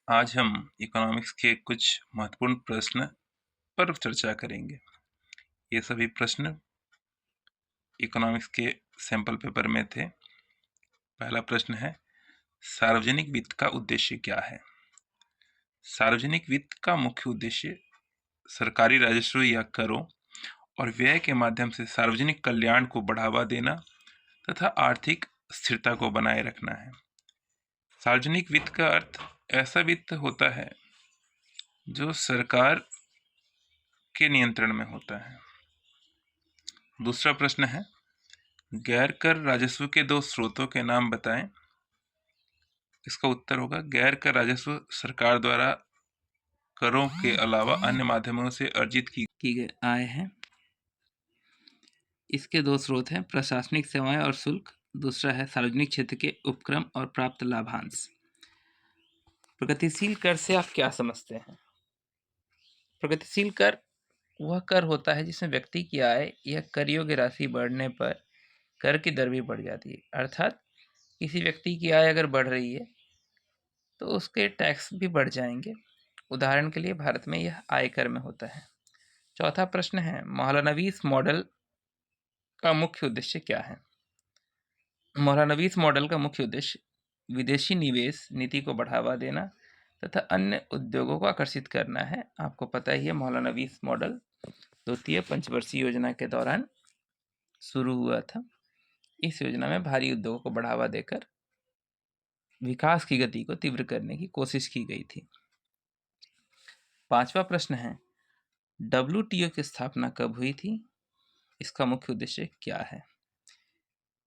आज हम इकोनॉमिक्स के कुछ महत्वपूर्ण प्रश्न पर चर्चा करेंगे। ये सभी प्रश्न इकोनॉमिक्स के सैंपल पेपर में थे। पहला प्रश्न है, सार्वजनिक वित्त का उद्देश्य क्या है? सार्वजनिक वित्त का मुख्य उद्देश्य सरकारी राजस्व या करों और व्यय के माध्यम से सार्वजनिक कल्याण को बढ़ावा देना तथा आर्थिक स्थिरता को बनाए रखना है। सार्वजनिक वित्त का अर्थ ऐसा वित्त होता है जो सरकार के नियंत्रण में होता है। दूसरा प्रश्न है, गैर कर राजस्व के दो स्रोतों के नाम बताएं। इसका उत्तर होगा, गैर कर राजस्व सरकार द्वारा करों के अलावा अन्य माध्यमों से अर्जित की गई आय है। इसके दो स्रोत हैं, प्रशासनिक सेवाएं और शुल्क। दूसरा है सार्वजनिक क्षेत्र के उपक्रम और प्राप्त लाभांश। प्रगतिशील कर से आप क्या समझते हैं? प्रगतिशील कर वह कर होता है जिसमें व्यक्ति की आय या कर योग्य राशि बढ़ने पर कर की दर भी बढ़ जाती है। अर्थात किसी व्यक्ति की आय अगर बढ़ रही है तो उसके टैक्स भी बढ़ जाएंगे। उदाहरण के लिए भारत में यह आयकर में होता है। चौथा प्रश्न है, मौलानवीस मॉडल का मुख्य उद्देश्य क्या है? मौलानवीस मॉडल का मुख्य उद्देश्य विदेशी निवेश नीति को बढ़ावा देना तथा अन्य उद्योगों को आकर्षित करना है। आपको पता ही है, मौलानवीस मॉडल द्वितीय पंचवर्षीय योजना के दौरान शुरू हुआ था। इस योजना में भारी उद्योगों को बढ़ावा देकर विकास की गति को तीव्र करने की कोशिश की गई थी। पांचवा प्रश्न है, WTO की स्थापना कब हुई थी? इसका मुख्य उद्देश्य क्या है?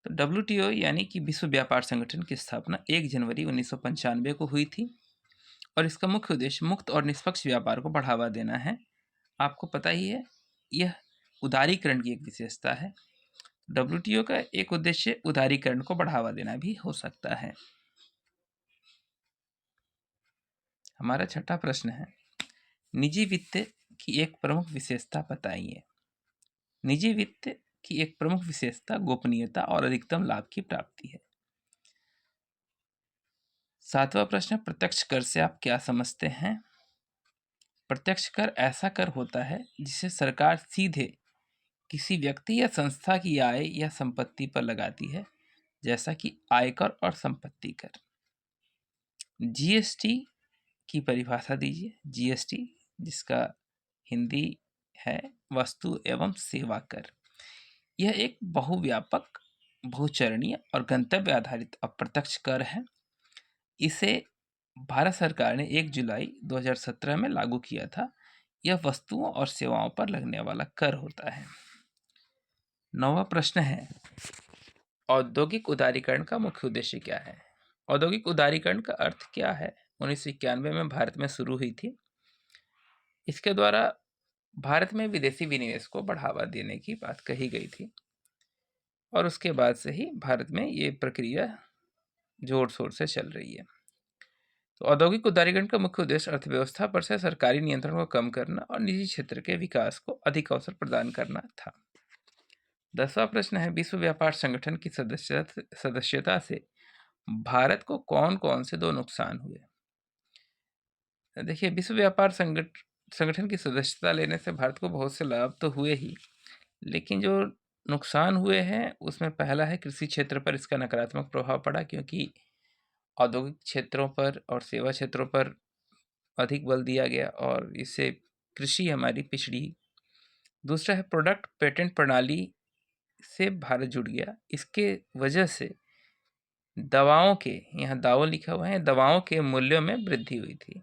तो WTO यानी कि विश्व व्यापार संगठन की स्थापना 1 जनवरी 1995 को हुई थी और इसका मुख्य उद्देश्य मुक्त और निष्पक्ष व्यापार को बढ़ावा देना है। आपको पता ही है, यह उदारीकरण की एक विशेषता है। WTO का एक उद्देश्य उदारीकरण को बढ़ावा देना भी हो सकता है। हमारा छठा प्रश्न है, निजी वित्त की एक प्रमुख विशेषता बताइए। निजी वित्त की एक प्रमुख विशेषता गोपनीयता और अधिकतम लाभ की प्राप्ति है। सातवां प्रश्न, प्रत्यक्ष कर से आप क्या समझते हैं? प्रत्यक्ष कर ऐसा कर होता है जिसे सरकार सीधे किसी व्यक्ति या संस्था की आय या संपत्ति पर लगाती है, जैसा कि आयकर और संपत्ति कर। जीएसटी की परिभाषा दीजिए। जीएसटी, जिसका हिंदी है वस्तु एवं सेवा कर, यह एक बहुव्यापक, बहुचरणीय और गंतव्य आधारित अप्रत्यक्ष कर है। इसे भारत सरकार ने 1 जुलाई 2017 में लागू किया था। यह वस्तुओं और सेवाओं पर लगने वाला कर होता है। 9वां प्रश्न है, औद्योगिक उदारीकरण का मुख्य उद्देश्य क्या है? औद्योगिक उदारीकरण का अर्थ क्या है? 1991 में भारत में शुरू हुई थी। इसके द्वारा भारत में विदेशी विनिवेश को बढ़ावा देने की बात कही गई थी और उसके बाद से ही भारत में ये प्रक्रिया जोर शोर से चल रही है। तो औद्योगिक उदारीकरण का मुख्य उद्देश्य अर्थव्यवस्था पर से सरकारी नियंत्रण को कम करना और निजी क्षेत्र के विकास को अधिक अवसर प्रदान करना था। 10वां प्रश्न है, विश्व व्यापार संगठन की सदस्यता से भारत को कौन कौन से 2 नुकसान हुए? देखिए, विश्व व्यापार संगठन की सदस्यता लेने से भारत को बहुत से लाभ तो हुए ही, लेकिन जो नुकसान हुए हैं उसमें पहला है, कृषि क्षेत्र पर इसका नकारात्मक प्रभाव पड़ा, क्योंकि औद्योगिक क्षेत्रों पर और सेवा क्षेत्रों पर अधिक बल दिया गया और इससे कृषि हमारी पिछड़ी। दूसरा है, प्रोडक्ट पेटेंट प्रणाली से भारत जुड़ गया। इसके वजह से दवाओं के, यहाँ दावों लिखा हुआ है, दवाओं के मूल्यों में वृद्धि हुई थी।